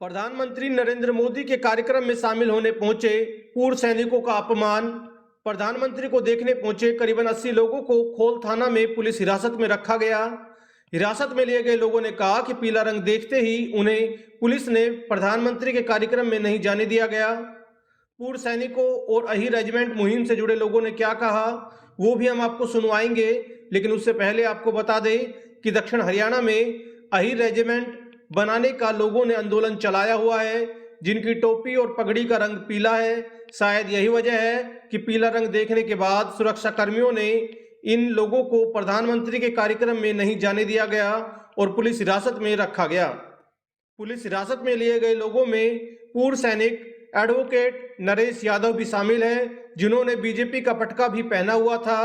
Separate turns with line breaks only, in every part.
प्रधानमंत्री नरेंद्र मोदी के कार्यक्रम में शामिल होने पहुंचे पूर्व सैनिकों का अपमान। प्रधानमंत्री को देखने पहुंचे करीबन 80 लोगों को खोल थाना में पुलिस हिरासत में रखा गया। हिरासत में लिए गए लोगों ने कहा कि पीला रंग देखते ही उन्हें पुलिस ने प्रधानमंत्री के कार्यक्रम में नहीं जाने दिया गया। पूर्व सैनिकों और अही रेजिमेंट मुहिम से जुड़े लोगों ने क्या कहा वो भी हम आपको सुनवाएंगे, लेकिन उससे पहले आपको बता दें कि दक्षिण हरियाणा में अही रेजिमेंट बनाने का लोगों ने आंदोलन चलाया हुआ है, जिनकी टोपी और पगड़ी का रंग पीला है। शायद यही वजह है कि पीला रंग देखने के बाद सुरक्षा कर्मियों ने इन लोगों को प्रधानमंत्री के कार्यक्रम में नहीं जाने दिया गया और पुलिस हिरासत में रखा गया। पुलिस हिरासत में लिए गए लोगों में पूर्व सैनिक एडवोकेट नरेश यादव भी शामिल हैं, जिन्होंने बीजेपी का पटका भी पहना हुआ था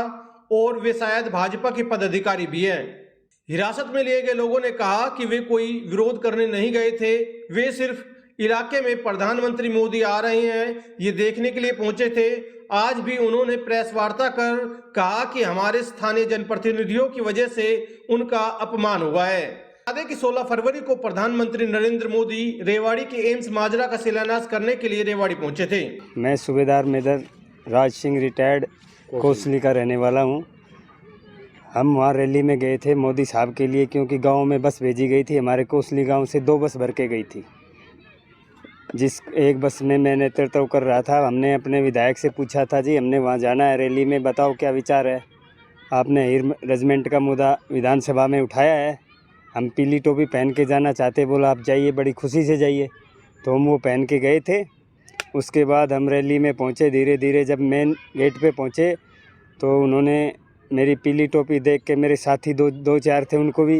और वे शायद भाजपा के पदाधिकारी भी हैं। हिरासत में लिए गए लोगों ने कहा कि वे कोई विरोध करने नहीं गए थे, वे सिर्फ इलाके में प्रधानमंत्री मोदी आ रहे हैं ये देखने के लिए पहुंचे थे। आज भी उन्होंने प्रेस वार्ता कर कहा कि हमारे स्थानीय जनप्रतिनिधियों की वजह से उनका अपमान हुआ है। बता दें कि 16 फरवरी को प्रधानमंत्री नरेंद्र मोदी रेवाड़ी के एम्स माजरा का शिलान्यास करने के लिए रेवाड़ी पहुंचे थे।
मैं सूबेदार मेजर राज सिंह रिटायर्ड कोसली का रहने वाला हूं। हम वहाँ रैली में गए थे मोदी साहब के लिए, क्योंकि गांव में बस भेजी गई थी। हमारे कोसली गांव से 2 बस भर के गई थी, जिस एक बस में मैं नेतृत्व कर रहा था। हमने अपने विधायक से पूछा था, जी हमने वहाँ जाना है रैली में, बताओ क्या विचार है। आपने अही रेजिमेंट का मुद्दा विधानसभा में उठाया है, हम पीली टोपी पहन के जाना चाहते। बोला आप जाइए, बड़ी खुशी से जाइए। तो हम वो पहन के गए थे। उसके बाद हम रैली में पहुँचे। धीरे धीरे जब मेन गेट पे पहुँचे तो उन्होंने मेरी पीली टोपी देख के, मेरे साथी दो चार थे, उनको भी,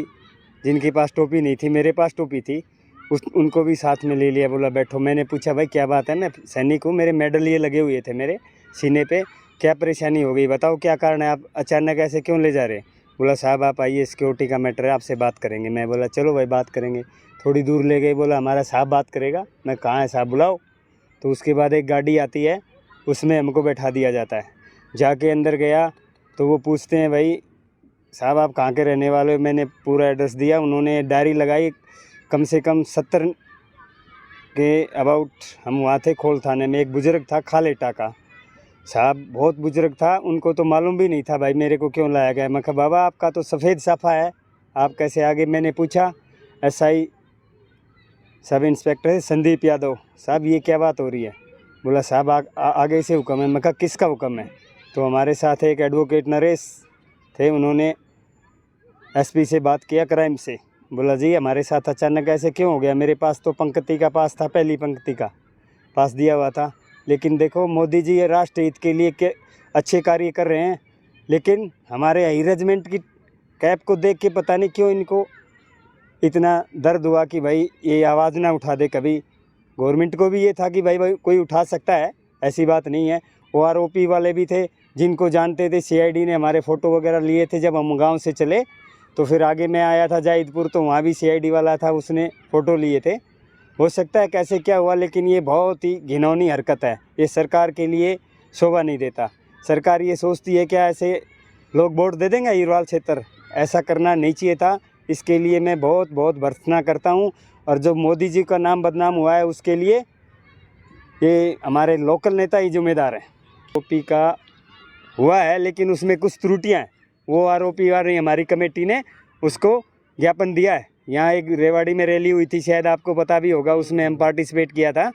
जिनके पास टोपी नहीं थी, मेरे पास टोपी थी, उनको भी साथ में ले लिया। बोला बैठो। मैंने पूछा भाई क्या बात है, मैं सैनिक हूँ, मेरे मेडल ये लगे हुए थे मेरे सीने पे, क्या परेशानी हो गई, बताओ क्या कारण है, आप अचानक ऐसे क्यों ले जा रहे। बोला साहब आप आइए, सिक्योरिटी का मैटर है, आपसे बात करेंगे। मैं बोला चलो भाई बात करेंगे। थोड़ी दूर ले गए, बोला हमारा साहब बात करेगा। मैं कहाँ है साहब, बुलाओ। तो उसके बाद एक गाड़ी आती है, उसमें हमको बैठा दिया जाता है। जाके अंदर गया तो वो पूछते हैं भाई साहब आप कहाँ के रहने वाले हो। मैंने पूरा एड्रेस दिया। उन्होंने डायरी लगाई, कम से कम 70 के अबाउट हम वहाँ थे खोल थाने में। एक बुजुर्ग था खालेटा का साहब, बहुत बुजुर्ग था, उनको तो मालूम भी नहीं था भाई मेरे को क्यों लाया गया। मैं कहा बाबा आपका तो सफ़ेद साफा है, आप कैसे आगे। मैंने पूछा SI sub inspector Sandeep Yadav, साहब ये क्या बात हो रही है। बोला साहब आगे से हुक्म है। मैं कहा किसका हुक्म है। तो हमारे साथ एक एडवोकेट नरेश थे, उन्होंने एसपी से बात किया क्राइम से। बोला जी हमारे साथ अचानक ऐसे क्यों हो गया। मेरे पास तो पंक्ति का पास था, पहली पंक्ति का पास दिया हुआ था। लेकिन देखो मोदी जी ये राष्ट्र हित के लिए अच्छे कार्य कर रहे हैं, लेकिन हमारे अही रेजिमेंट की कैप को देख के पता नहीं क्यों इनको इतना दर्द हुआ कि भाई ये आवाज़ ना उठा दे कभी। गवर्नमेंट को भी ये था कि भाई कोई उठा सकता है, ऐसी बात नहीं है। वो आरोपी वाले भी थे जिनको जानते थे, सीआईडी ने हमारे फ़ोटो वगैरह लिए थे। जब हम गांव से चले तो फिर आगे मैं आया था जाहिदपुर, तो वहाँ भी सीआईडी वाला था, उसने फ़ोटो लिए थे। हो सकता है कैसे क्या हुआ, लेकिन ये बहुत ही घिनौनी हरकत है। ये सरकार के लिए शोभा नहीं देता। सरकार ये सोचती है क्या ऐसे लोग वोट दे देंगे हीरवाल क्षेत्र, ऐसा करना नहीं चाहिए था। इसके लिए मैं बहुत बहुत भर्त्सना करता हूँ। और जो मोदी जी का नाम बदनाम हुआ है उसके लिए ये हमारे लोकल नेता ही जिम्मेदार हैं। टोपी का हुआ है लेकिन उसमें कुछ त्रुटियां हैं, वो आरोपी वाली हमारी कमेटी ने उसको ज्ञापन दिया है। यहाँ एक रेवाड़ी में रैली हुई थी, शायद आपको पता भी होगा, उसमें हम पार्टिसिपेट किया था।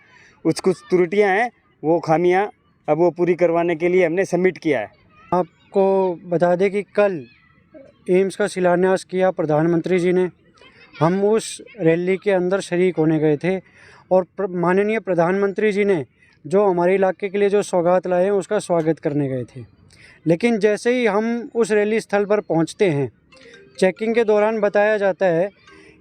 कुछ त्रुटियां हैं, वो खामियां अब वो पूरी करवाने के लिए हमने सबमिट किया है।
आपको बता दें कि कल एम्स का शिलान्यास किया प्रधानमंत्री जी ने। हम उस रैली के अंदर शरीक होने गए थे और माननीय प्रधानमंत्री जी ने जो हमारे इलाके के लिए जो सौगात लाए हैं उसका स्वागत करने गए थे। लेकिन जैसे ही हम उस रैली स्थल पर पहुंचते हैं, चेकिंग के दौरान बताया जाता है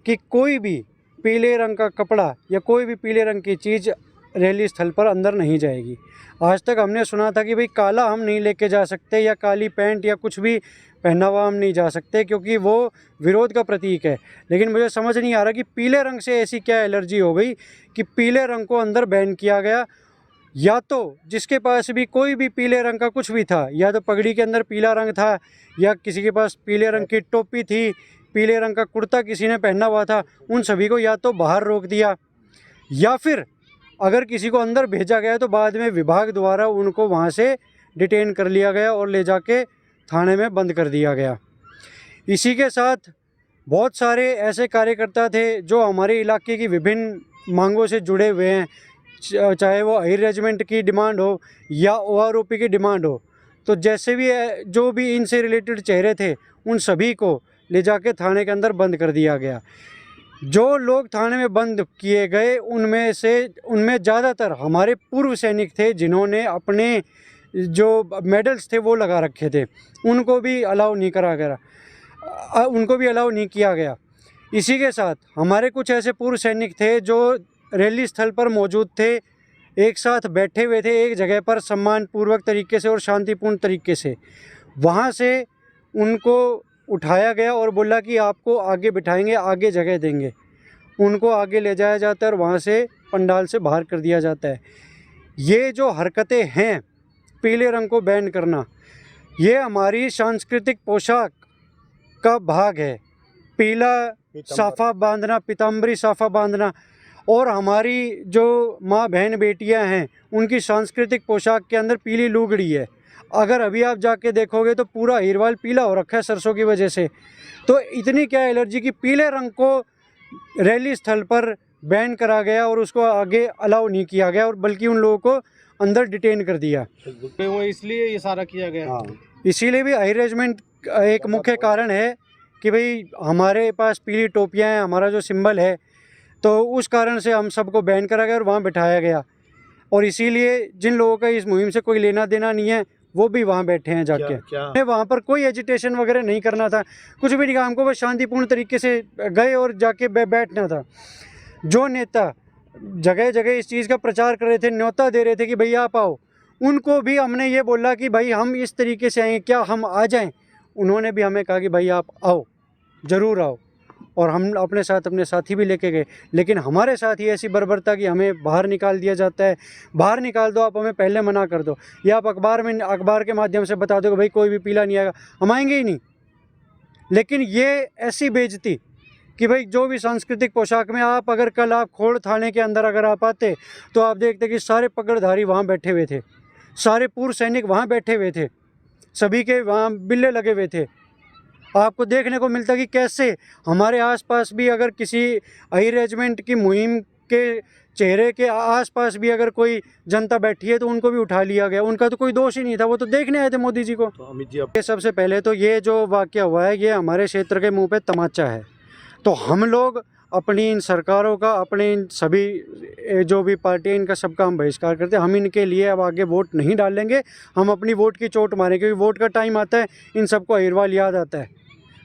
कि कोई भी पीले रंग का कपड़ा या कोई भी पीले रंग की चीज़ रैली स्थल पर अंदर नहीं जाएगी। आज तक हमने सुना था कि भाई काला हम नहीं लेके जा सकते या काली पैंट या कुछ भी पहना हुआ हम नहीं जा सकते, क्योंकि वो विरोध का प्रतीक है। लेकिन मुझे समझ नहीं आ रहा कि पीले रंग से ऐसी क्या एलर्जी हो गई कि पीले रंग को अंदर बैन किया गया। या तो जिसके पास भी कोई भी पीले रंग का कुछ भी था, या तो पगड़ी के अंदर पीला रंग था, या किसी के पास पीले रंग की टोपी थी, पीले रंग का कुर्ता किसी ने पहना हुआ था, उन सभी को या तो बाहर रोक दिया या फिर अगर किसी को अंदर भेजा गया तो बाद में विभाग द्वारा उनको वहाँ से डिटेन कर लिया गया और ले जाके थाने में बंद कर दिया गया। इसी के साथ बहुत सारे ऐसे कार्यकर्ता थे जो हमारे इलाके की विभिन्न मांगों से जुड़े हुए हैं, चाहे वो अहिर रेजिमेंट की डिमांड हो या OROP की डिमांड हो। तो जैसे भी जो भी इनसे रिलेटेड चेहरे थे उन सभी को ले जाके थाने के अंदर बंद कर दिया गया। जो लोग थाने में बंद किए गए उनमें ज़्यादातर हमारे पूर्व सैनिक थे जिन्होंने अपने जो मेडल्स थे वो लगा रखे थे, उनको भी अलाउ नहीं किया गया। इसी के साथ हमारे कुछ ऐसे पूर्व सैनिक थे जो रैली स्थल पर मौजूद थे, एक साथ बैठे हुए थे एक जगह पर सम्मानपूर्वक तरीके से और शांतिपूर्ण तरीके से। वहाँ से उनको उठाया गया और बोला कि आपको आगे बिठाएंगे, आगे जगह देंगे। उनको आगे ले जाया जाता है और वहाँ से पंडाल से बाहर कर दिया जाता है। ये जो हरकतें हैं, पीले रंग को बैन करना, ये हमारी सांस्कृतिक पोशाक का भाग है। पीला साफा बांधना, पीताम्बरी साफा बांधना, और हमारी जो माँ बहन बेटियां हैं उनकी सांस्कृतिक पोशाक के अंदर पीली लुगड़ी है। अगर अभी आप जाके देखोगे तो पूरा हीरवाल पीला हो रखा है सरसों की वजह से। तो इतनी क्या एलर्जी कि पीले रंग को रैली स्थल पर बैन करा गया और उसको आगे अलाउ नहीं किया गया, और बल्कि उन लोगों को अंदर डिटेन कर दिया।
इसलिए ये सारा किया गया।
इसीलिए भी अहिर रेजिमेंट एक मुख्य कारण है कि भाई हमारे पास पीली टोपियाँ हैं, हमारा जो सिंबल है, तो उस कारण से हम सबको बैन करा गया और वहाँ बिठाया गया। और इसीलिए जिन लोगों का इस मुहिम से कोई लेना देना नहीं है वो भी वहाँ बैठे हैं जाके। वहाँ पर कोई एजिटेशन वगैरह नहीं करना था, कुछ भी नहीं, हमको बस शांतिपूर्ण तरीके से गए और जाके बैठना था। जो नेता जगह जगह इस चीज़ का प्रचार कर रहे थे, न्योता दे रहे थे कि भैया आप आओ, उनको भी हमने ये बोला कि भाई हम इस तरीके से आएंगे, क्या हम आ जाएं? उन्होंने भी हमें कहा कि भाई आप आओ, ज़रूर आओ। और हम अपने साथ अपने साथी भी लेके गए, लेकिन हमारे साथ ही ऐसी बर्बरता कि हमें बाहर निकाल दिया जाता है। बाहर निकाल दो, आप हमें पहले मना कर दो, या आप अखबार के माध्यम से बता दो कि भाई कोई भी पीला नहीं आएगा, हम आएंगे ही नहीं। लेकिन ये ऐसी बेइज्जती कि भाई जो भी सांस्कृतिक पोशाक में आप अगर कल आप खोड़ थाने के अंदर अगर आप आते तो आप देखते कि सारे पगड़धारी वहाँ बैठे हुए थे, सारे पूर्व सैनिक वहाँ बैठे हुए थे, सभी के वहाँ बिल्ले लगे हुए थे। आपको देखने को मिलता कि कैसे हमारे आसपास भी अगर किसी अहिर रेजिमेंट की मुहिम के चेहरे के आसपास भी अगर कोई जनता बैठी है तो उनको भी उठा लिया गया। उनका तो कोई दोष ही नहीं था, वो तो देखने आए थे मोदी जी को।
तो अमित जी,
ये सबसे पहले तो ये जो वाकया हुआ है ये हमारे क्षेत्र के मुंह पे तमाचा है। तो हम लोग अपनी इन सरकारों का, अपने इन सभी जो भी पार्टी इनका सबका हम बहिष्कार करते हैं। हम इनके लिए अब आगे वोट नहीं डालेंगे, हम अपनी वोट की चोट मारेंगे, क्योंकि वोट का टाइम आता है इन सबको अहिरवाल याद आता है।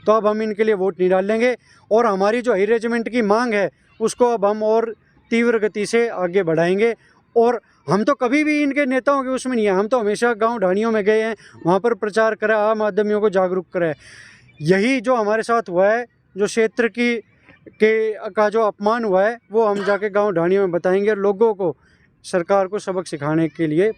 तो अब हम इनके लिए वोट नहीं डालेंगे, और हमारी जो अहिर रेजिमेंट की मांग है उसको अब हम और तीव्र गति से आगे बढ़ाएंगे। और हम तो कभी भी इनके नेताओं के उसमें नहीं है, हम तो हमेशा गांव ढाणियों में गए हैं, वहाँ पर प्रचार करा, आम आदमियों को जागरूक करा है। यही जो हमारे साथ हुआ है, जो क्षेत्र का जो अपमान हुआ है, वो हम जाके गांव ढाणियों में बताएंगे और लोगों को, सरकार को सबक सिखाने के लिए